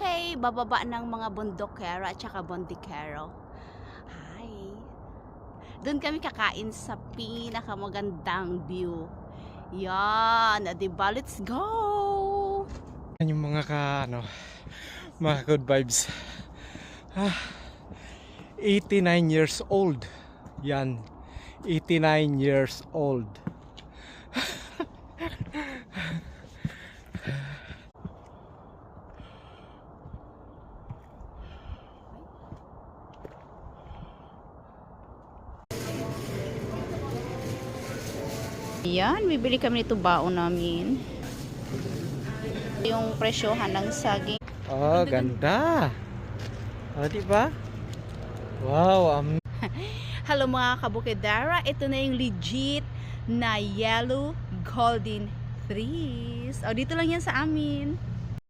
Okay, bababa ng mga bundokero at saka bondikero. Hi. Doon kami kakain sa pinakamagandang view. Yan, 'di ba? Let's go. Yan yung mga mga good vibes. 89 years old. Yan. 89 years old. Yan, bibili kami nito baon namin. Yung presyohan ng saging. Oh, ganda. Oh, di ba? Wow, Hello mga kabukidara, ito na yung legit na yellow golden trees. O, dito lang yan sa amin.